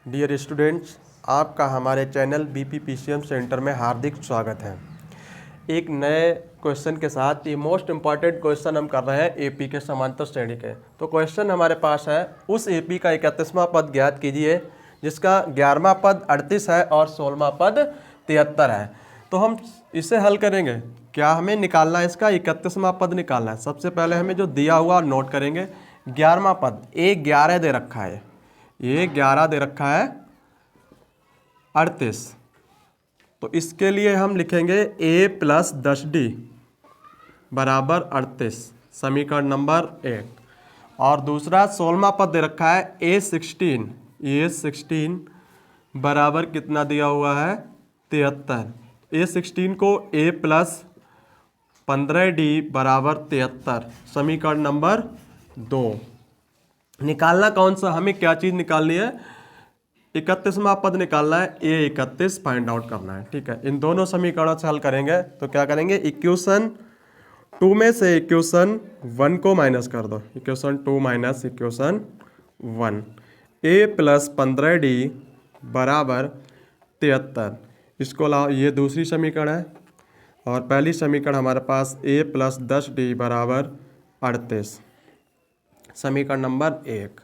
Dear students, आपका हमारे channel BPPCM centre में हार्दिक स्वागत है। एक नए क्वेश्चन के साथ ये मोस्ट इम्पॉर्टेंट क्वेश्चन हम कर रहे हैं एपी के समांतर श्रेणी के। तो क्वेश्चन हमारे पास है, उस एपी का 31वां पद ज्ञात कीजिए जिसका 11वां पद 38 है और 16वां पद 73 है। तो हम इसे हल करेंगे। क्या हमें निकालना है? इसका 31वां पद निकालना है। सबसे पहले हमें जो दिया हुआ नोट करेंगे। 11वां पद A11 दे रखा है, ये 11 दे रखा है 38। तो इसके लिए हम लिखेंगे A + 10D बराबर 38, समीकरण नंबर 1। और दूसरा 16वां पद दे रखा है A16 बराबर कितना दिया हुआ है? 73। A16 को A + 15D बराबर 73, समीकरण नंबर 2। निकालना कौन सा? हमें क्या चीज़ निकालनी है? 31वां पद निकालना है। A31 फाइंड आउट करना है। ठीक है, इन दोनों समीकरणों से हल करेंगे। तो क्या करेंगे? इक्वेशन 2 में से इक्वेशन 1 को माइनस कर दो। Equation 2 minus equation 1, A + 15D बराबर 73। इसको लाओ, ये दूसरी समीकरण है। और पहली समीकरण हमारे पास A + 10D बराबर 38, समीकरण नंबर 1।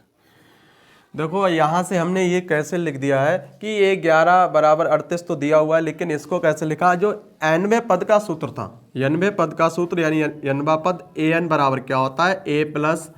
देखो यहाँ से हमने ये कैसे लिख दिया है कि ये 11 बराबर 38 तो दिया हुआ है, लेकिन इसको कैसे लिखा? जो 90वें पद का सूत्र था, 90वें पद का सूत्र यानी 90वां पद an बराबर क्या होता है? A +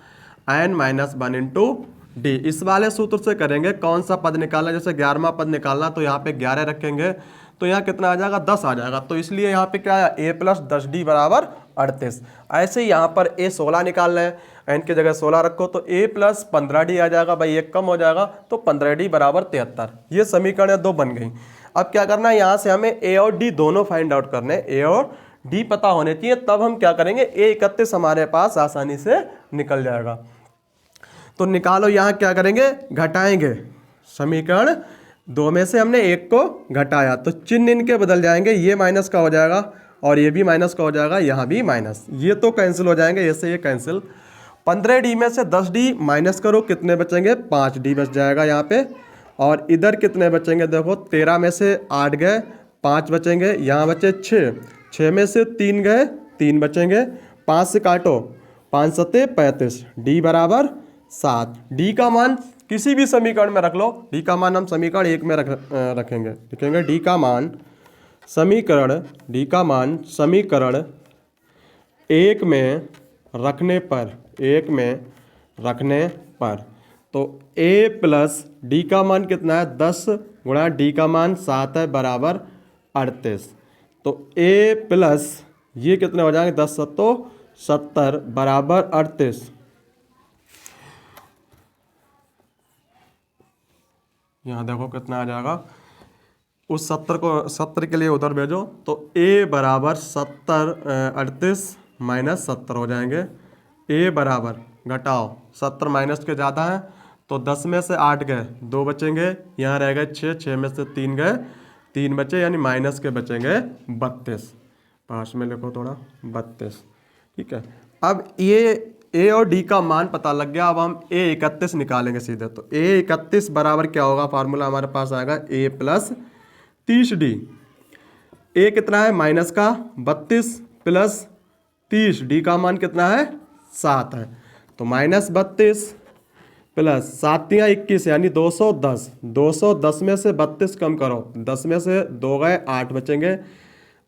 n - 1 into D. इस वाले सूत्र से करेंगे। कौन सा पद निकालना? जैसे 11वां पद निकालना तो यहाँ पे 11 रखेंगे तो यहाँ कितना आ जाएगा? 10 आ जाएगा। तो इसलिए यहाँ पे क्या है? A + 10D बराबर 38। ऐसे ही यहाँ पर A16 निकालना है, n की जगह 16 रखो तो A + 15D आ जाएगा। भाई एक कम हो जाएगा तो 15D बराबर 73। ये समीकरण 2 बन गई। अब क्या करना है? यहाँ से हमें A और D दोनों फाइंड आउट करने हैं। A और D पता होने चाहिए, तब हम क्या करेंगे? A31 हमारे पास आसानी से निकल जाएगा। तो निकालो, यहाँ क्या करेंगे? घटाएंगे। समीकरण 2 में से हमने एक को घटाया तो चिन्ह इनके बदल जाएंगे। ये माइनस का हो जाएगा और ये भी माइनस का हो जाएगा, यहाँ भी माइनस। ये तो कैंसिल हो जाएंगे, ऐसे ये कैंसिल। 15D में से 10D माइनस करो, कितने बचेंगे? 5D बच जाएगा यहाँ पे। और इधर कितने बचेंगे? देखो 13 में से 8 गए, 5 बचेंगे। यहाँ बचे 6, 6 में से 3 गए, 3 बचेंगे। 5 से काटो, 5 सत्ते 35, D बराबर 7। D का मान किसी भी समीकरण में रख लो। D का मान हम समीकरण 1 में रखेंगे। लिखेंगे D का मान समीकरण 1 में रखने पर, 1 में रखने पर तो A + D का मान कितना है? 10 गुणा D का मान 7 है बराबर 38। तो A + ये कितने हो जाएंगे? 10 सत्तो 70 बराबर 38। यहाँ देखो कितना आ जाएगा। उस 70 के लिए उधर भेजो तो A बराबर 38 - 70 हो जाएंगे। A बराबर, घटाओ, 70 माइनस के ज़्यादा है तो 10 में से 8 गए, 2 बचेंगे। यहाँ रह गए 6, 6 में से 3 गए, 3 बचे, यानी माइनस के बचेंगे 32। पास में लिखो थोड़ा, 32। ठीक है, अब ये A और D का मान पता लग गया। अब हम A31 निकालेंगे सीधे। तो A31 बराबर क्या होगा? फार्मूला हमारे पास आएगा A + 30D। A कितना है? माइनस का 32 + 30, D का मान कितना है? 7 है। तो -32 + 7 × 21 यानी 210। 210 में से 32 कम करो, 10 में से 2 गए, 8 बचेंगे।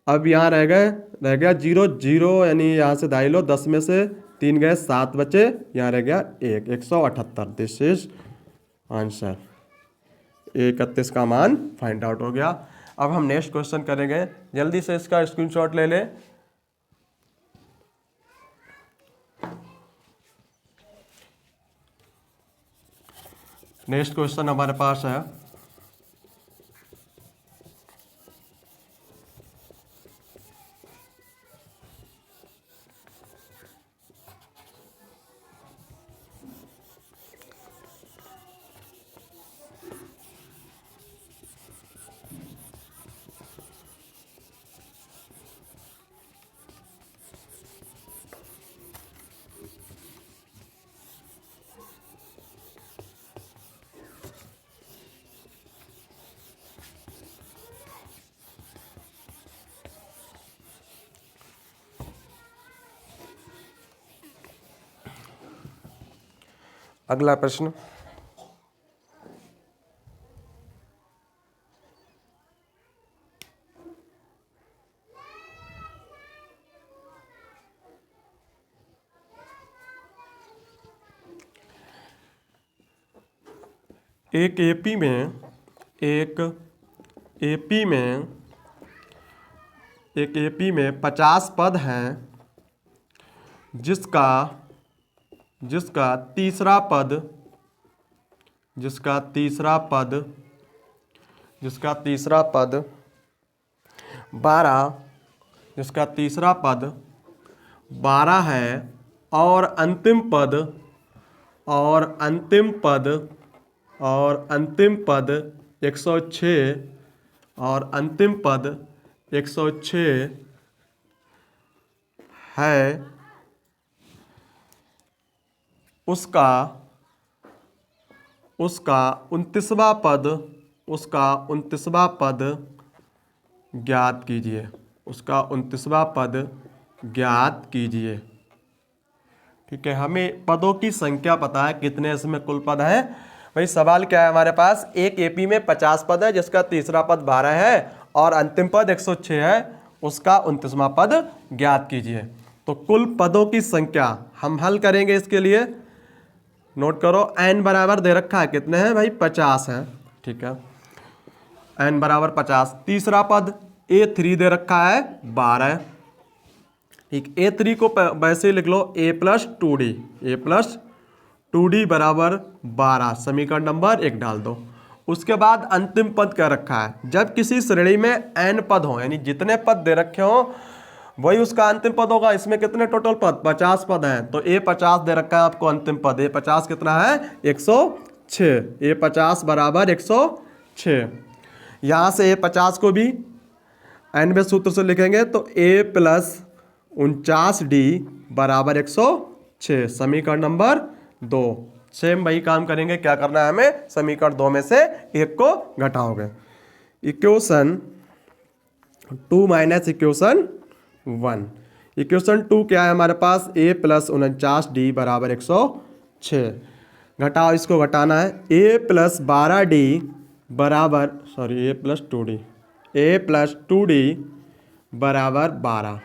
अब यहाँ रह गया 0, 0 यानी यहाँ से दाई लो, 10 में से 3 गए, 7 बचे, यहाँ रह गया 1, 178। This is answer. 31 का मान फाइंड आउट हो गया। अब हम नेक्स्ट क्वेश्चन करेंगे। जल्दी से इसका स्क्रीनशॉट ले लें। नेक्स्ट क्वेश्चन हमारे पास है, अगला प्रश्न। एक एपी में 50 पद हैं, जिसका तीसरा पद 12 है और अंतिम पद 106 है, उसका 29वां पद ज्ञात कीजिए। उसका 29वां पद ज्ञात कीजिए। ठीक है, हमें पदों की संख्या पता है, कितने इसमें कुल पद है। भाई सवाल क्या है हमारे पास, एक एपी में 50 पद है, जिसका तीसरा पद 12 है और अंतिम पद 106 है, उसका 29वां पद ज्ञात कीजिए। तो कुल पदों की संख्या हम हल करेंगे। इसके लिए नोट करो, n बराबर दे रखा है, कितने हैं भाई, 50 है। ठीक है, n बराबर 50। तीसरा पद A3 दे रखा है 12। ठीक, A3 को वैसे ही लिख लो a प्लस टू डी बराबर 12, समीकरण नंबर 1 डाल दो। उसके बाद अंतिम पद क्या रखा है, जब किसी श्रेणी में n पद हो, यानी जितने पद दे रखे हो वही उसका अंतिम पद होगा। इसमें कितने टोटल पद, 50 पद हैं, तो A50 दे रखा है आपको अंतिम पद। A50 कितना है, 106। A50 बराबर 106। यहाँ से A50 को भी n में सूत्र से लिखेंगे तो a प्लस 49d बराबर 106, समीकरण नंबर 2। सेम वही काम करेंगे। क्या करना है हमें, समीकरण 2 में से एक को घटाओगे। Equation 2 minus equation 1। इक्वेशन 2 क्या है हमारे पास, a प्लस 49d बराबर 106। घटाओ, इसको घटाना है। a प्लस 12d बराबर a प्लस 2d बराबर 12।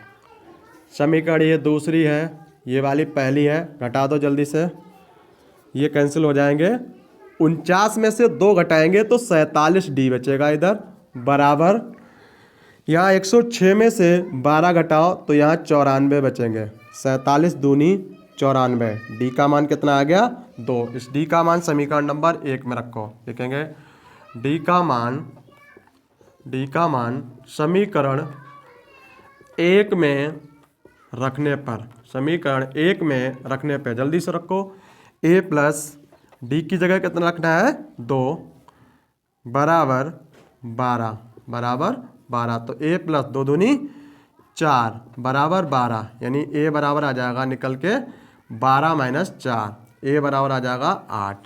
समीकरण ये दूसरी है, ये वाली पहली है। घटा दो जल्दी से, ये कैंसिल हो जाएंगे। 49 में से 2 घटाएंगे तो 47d बचेगा इधर, बराबर यहाँ 106 में से 12 घटाओ तो यहाँ 94 बचेंगे। 47 दूनी 94, डी का मान कितना आ गया, 2। इस डी का मान समीकरण नंबर 1 में रखो। लिखेंगे डी का मान समीकरण 1 में रखने पर, जल्दी से रखो। a प्लस डी की जगह कितना रखना है, 2 बराबर 12। तो a प्लस 2 दूनी 4 बराबर 12, यानी a बराबर आ जाएगा निकल के 12 माइनस 4, a बराबर आ जाएगा 8।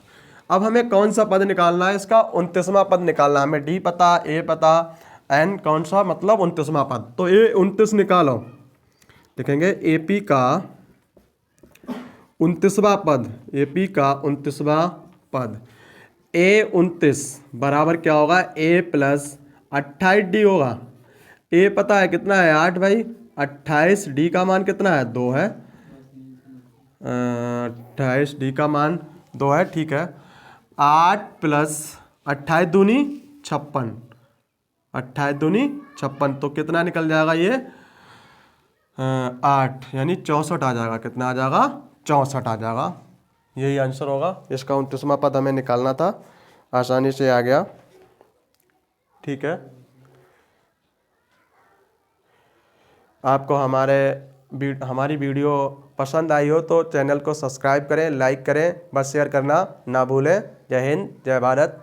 अब हमें कौन सा पद निकालना है, इसका 29वां पद निकालना है। हमें d पता, a पता, n कौन सा, मतलब 29वां पद। तो a 29 निकालो। देखेंगे AP का 29वां पद, A 29 बराबर क्या होगा, A प्लस 28D होगा। A पता है कितना है, 8 भाई। 28, D का मान कितना है, 2 है। 28, D का मान 2 है, ठीक है। 8 प्लस 28 दूनी 56, 28 दूनी 56, तो कितना निकल जाएगा ये, 8, यानी 64 आ जाएगा। कितना आ जाएगा, 64 आ जाएगा। यही आंसर होगा। इसका 29वां पद हमें निकालना था, आसानी से आ गया। ठीक है, आपको हमारी वीडियो पसंद आई हो तो चैनल को सब्सक्राइब करें, लाइक करें, बस शेयर करना ना भूलें। जय हिंद, जय भारत।